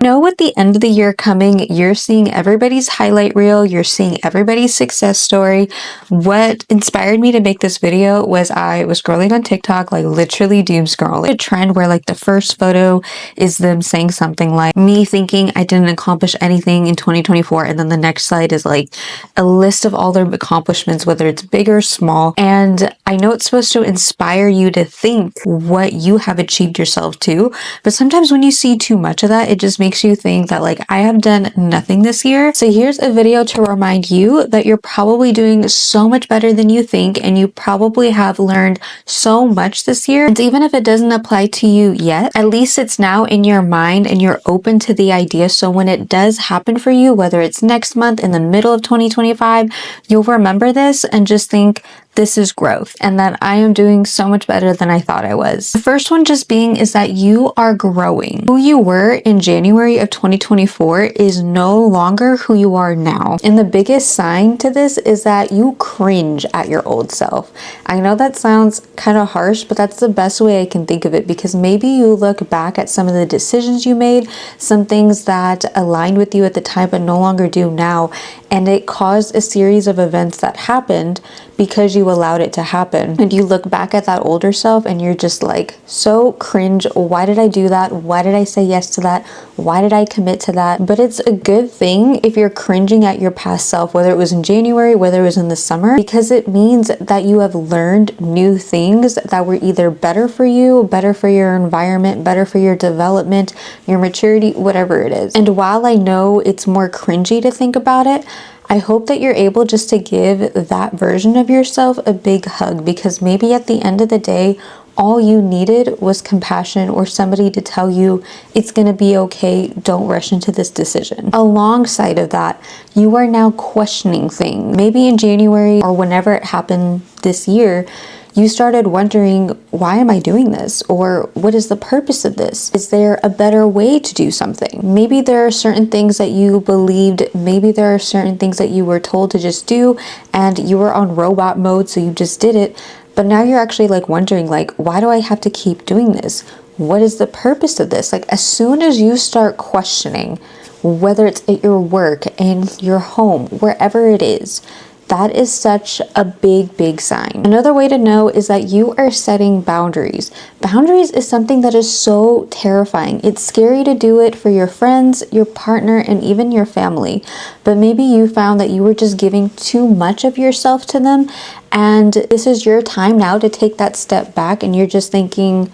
With the end of the year coming, you're seeing everybody's highlight reel, you're seeing everybody's success story. What inspired me to make this video was I was scrolling on TikTok, like literally doom scrolling. A trend where like the first photo is them saying something like me thinking I didn't accomplish anything in 2024, and then the next slide is like a list of all their accomplishments, whether it's big or small. And I know it's supposed to inspire you to think what you have achieved yourself to, but sometimes when you see too much of that, it just makes you think that like I have done nothing this year. So here's a video to remind you that you're probably doing so much better than you think, and you probably have learned so much this year. And even if it doesn't apply to you yet, at least it's now in your mind and you're open to the idea. So when it does happen for you, whether it's next month, in the middle of 2025, you'll remember this and just think, this is growth, and that I am doing so much better than I thought I was. The first one just being is that you are growing. Who you were in January of 2024 is no longer who you are now. And the biggest sign to this is that you cringe at your old self. I know that sounds kind of harsh, but that's the best way I can think of it, because maybe you look back at some of the decisions you made, some things that aligned with you at the time but no longer do now, and it caused a series of events that happened because you allowed it to happen. And you look back at that older self and you're just like, so cringe. Why did I do that? Why did I say yes to that? Why did I commit to that? But it's a good thing if you're cringing at your past self, whether it was in January, whether it was in the summer, because it means that you have learned new things that were either better for you, better for your environment, better for your development, your maturity, whatever it is. And while I know it's more cringy to think about it, I hope that you're able just to give that version of yourself a big hug, because maybe at the end of the day, all you needed was compassion or somebody to tell you it's going to be okay, don't rush into this decision. Alongside of that, you are now questioning things. Maybe in January or whenever it happened this year, you started wondering, why am I doing this? Or what is the purpose of this? Is there a better way to do something? Maybe there are certain things that you believed, maybe there are certain things that you were told to just do and you were on robot mode, so you just did it. But now you're actually like wondering, like, why do I have to keep doing this? What is the purpose of this? Like, as soon as you start questioning, whether it's at your work, in your home, wherever it is, that is such a big sign. Another way to know is that you are setting boundaries. Boundaries is something that is so terrifying. It's scary to do it for your friends, your partner, and even your family. But maybe you found that you were just giving too much of yourself to them, and this is your time now to take that step back, and you're just thinking,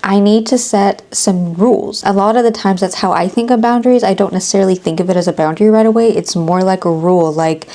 I need to set some rules. A lot of the times that's how I think of boundaries. I don't necessarily think of it as a boundary right away. It's more like a rule, like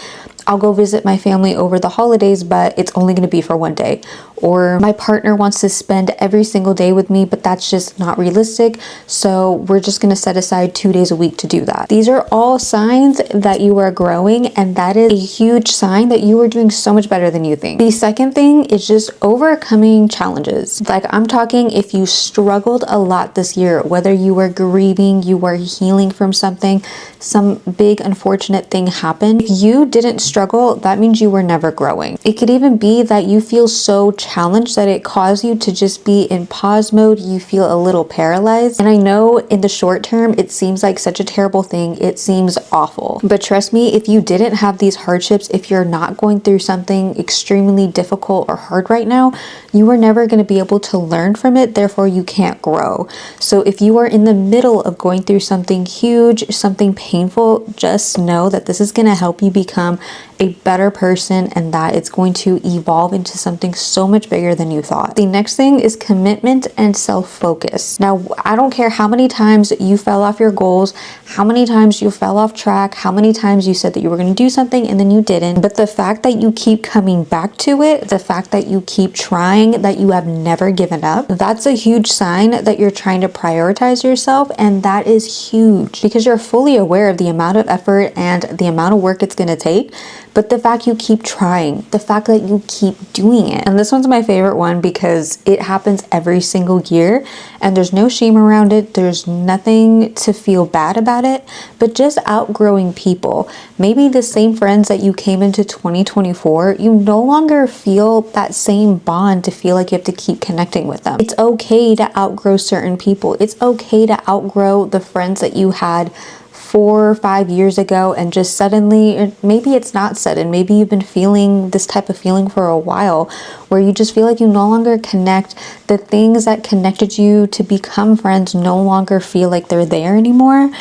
I'll go visit my family over the holidays, but it's only going to be for one day. Or my partner wants to spend every single day with me, but that's just not realistic. So we're just going to set aside 2 days a week to do that. These are all signs that you are growing, and that is a huge sign that you are doing so much better than you think. The second thing is just overcoming challenges. Like, I'm talking if you struggled a lot this year, whether you were grieving, you were healing from something, some big unfortunate thing happened. If you didn't struggle, that means you were never growing. It could even be that you feel so challenged that it caused you to just be in pause mode. You feel a little paralyzed. And I know in the short term, it seems like such a terrible thing. It seems awful. But trust me, if you didn't have these hardships, if you're not going through something extremely difficult or hard right now, you are never going to be able to learn from it. Therefore, you can't grow. So if you are in the middle of going through something huge, something painful, just know that this is going to help you become a better person, and that it's going to evolve into something so much bigger than you thought. The next thing is commitment and self-focus. Now, I don't care how many times you fell off your goals, how many times you fell off track, how many times you said that you were going to do something and then you didn't, but the fact that you keep coming back to it, the fact that you keep trying, that you have never given up, that's a huge sign that you're trying to prioritize yourself. And that is huge, because you're fully aware of the amount of effort and the amount of work it's going to take. But the fact you keep trying, the fact that you keep doing it. And this one's my favorite one because it happens every single year and there's no shame around it. There's nothing to feel bad about about it, but just outgrowing people. Maybe the same friends that you came into 2024, you no longer feel that same bond to feel like you have to keep connecting with them. It's okay to outgrow certain people. It's okay to outgrow the friends that you had 4 or 5 years ago and just suddenly, or maybe it's not sudden, maybe you've been feeling this type of feeling for a while where you just feel like you no longer connect. The things that connected you to become friends no longer feel like they're there anymore.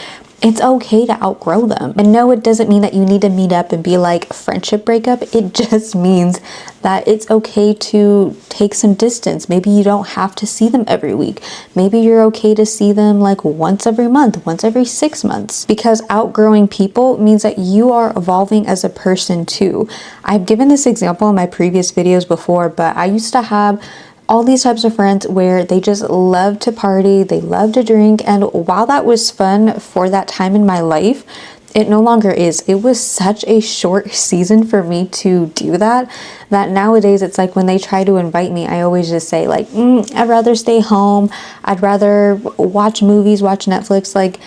It's okay to outgrow them. And no, it doesn't mean that you need to meet up and be like friendship breakup. It just means that it's okay to take some distance. Maybe you don't have to see them every week. Maybe you're okay to see them like once every month, once every 6 months, because outgrowing people means that you are evolving as a person too. I've given this example in my previous videos before, but I used to have all these types of friends where they just love to party, they love to drink, and while that was fun for that time in my life, it no longer is. It was such a short season for me to do that nowadays it's like when they try to invite me, I always just say like, I'd rather stay home, I'd rather watch movies, watch Netflix, like.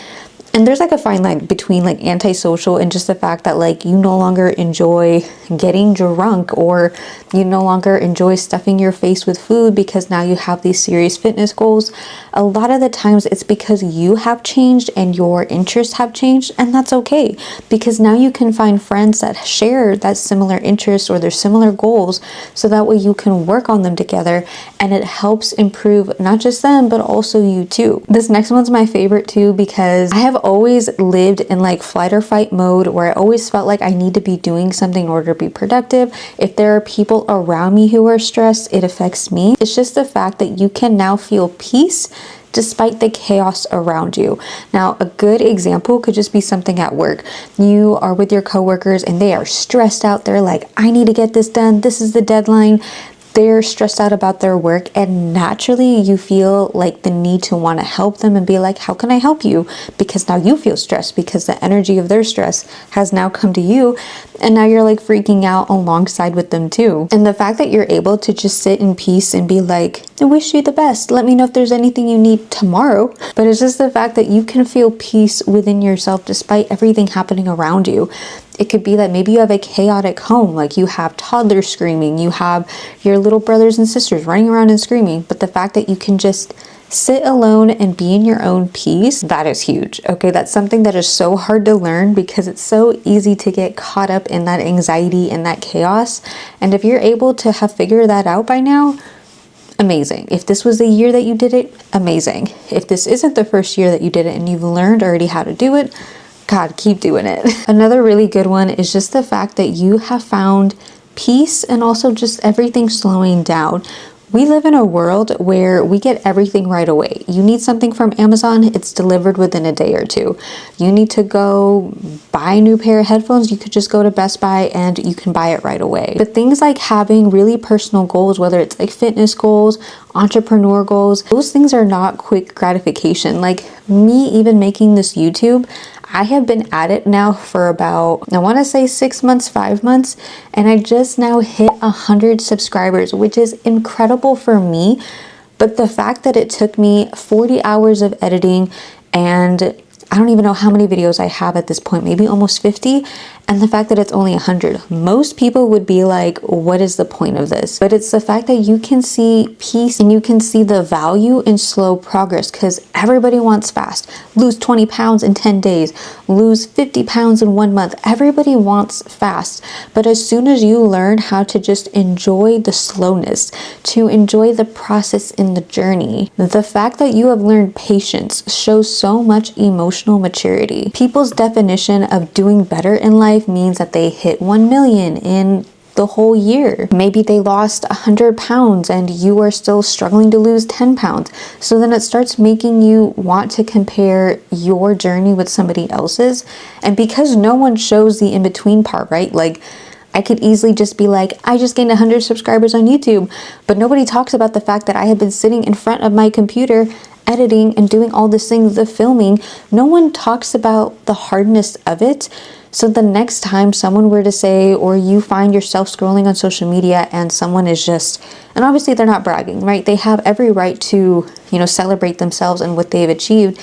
And there's like a fine line between like antisocial and just the fact that like you no longer enjoy getting drunk, or you no longer enjoy stuffing your face with food because now you have these serious fitness goals. A lot of the times it's because you have changed and your interests have changed, and that's okay, because now you can find friends that share that similar interest or their similar goals, so that way you can work on them together and it helps improve not just them but also you too. This next one's my favorite too, because I have always lived in like flight or fight mode where I always felt like I need to be doing something in order to be productive. If there are people around me who are stressed, it affects me. It's just the fact that you can now feel peace despite the chaos around you. Now, a good example could just be something at work. You are with your coworkers and they are stressed out. They're like, I need to get this done. This is the deadline. They're stressed out about their work, and naturally you feel like the need to want to help them and be like, how can I help you? Because now you feel stressed because the energy of their stress has now come to you, and now you're like freaking out alongside with them too. And the fact that you're able to just sit in peace and be like, I wish you the best, let me know if there's anything you need tomorrow. But it's just the fact that you can feel peace within yourself despite everything happening around you. It could be that maybe you have a chaotic home, like you have toddlers screaming, you have your little brothers and sisters running around and screaming, but the fact that you can just sit alone and be in your own peace, that is huge. Okay, that's something that is so hard to learn because it's so easy to get caught up in that anxiety and that chaos. And if you're able to have figured that out by now, amazing. If this was the year that you did it, amazing. If this isn't the first year that you did it and you've learned already how to do it, God, keep doing it. Another really good one is just the fact that you have found peace and also just everything slowing down. We live in a world where we get everything right away. You need something from Amazon, it's delivered within a day or two. You need to go buy a new pair of headphones, you could just go to Best Buy and you can buy it right away. But things like having really personal goals, whether it's like fitness goals, entrepreneur goals, those things are not quick gratification. Like me even making this YouTube, I have been at it now for about, I want to say 6 months, 5 months, and I just now hit 100 subscribers, which is incredible for me. But the fact that it took me 40 hours of editing, and I don't even know how many videos I have at this point, maybe almost 50, and the fact that it's only 100. Most people would be like, what is the point of this? But it's the fact that you can see peace and you can see the value in slow progress, because everybody wants fast. Lose 20 pounds in 10 days, lose 50 pounds in 1 month. Everybody wants fast. But as soon as you learn how to just enjoy the slowness, to enjoy the process in the journey, the fact that you have learned patience shows so much emotional maturity. People's definition of doing better in life means that they hit 1 million in the whole year. Maybe they lost 100 pounds and you are still struggling to lose 10 pounds. So then it starts making you want to compare your journey with somebody else's. And because no one shows the in-between part, right? Like I could easily just be like, I just gained 100 subscribers on YouTube, but nobody talks about the fact that I have been sitting in front of my computer editing and doing all these things, the filming. No one talks about the hardness of it. So the next time someone were to say, or you find yourself scrolling on social media and someone is just, and obviously they're not bragging, right? They have every right to, celebrate themselves and what they've achieved.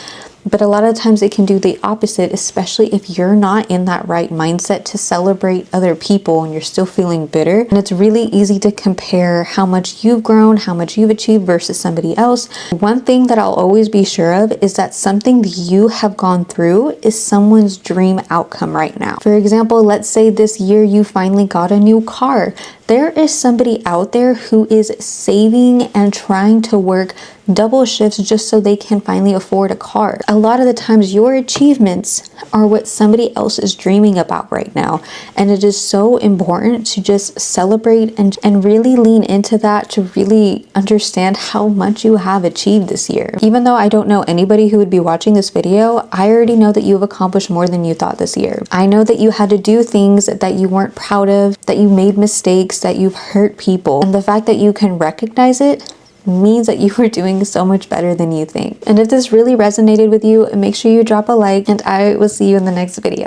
But a lot of times it can do the opposite, especially if you're not in that right mindset to celebrate other people and you're still feeling bitter. And it's really easy to compare how much you've grown, how much you've achieved versus somebody else. One thing that I'll always be sure of is that something that you have gone through is someone's dream outcome right now. For example, let's say this year you finally got a new car. There is somebody out there who is saving and trying to work double shifts just so they can finally afford a car. A lot of the times your achievements are what somebody else is dreaming about right now. And it is so important to just celebrate and really lean into that, to really understand how much you have achieved this year. Even though I don't know anybody who would be watching this video, I already know that you've accomplished more than you thought this year. I know that you had to do things that you weren't proud of, that you made mistakes, that you've hurt people. And the fact that you can recognize it means that you are doing so much better than you think. And if this really resonated with you, make sure you drop a like, and I will see you in the next video.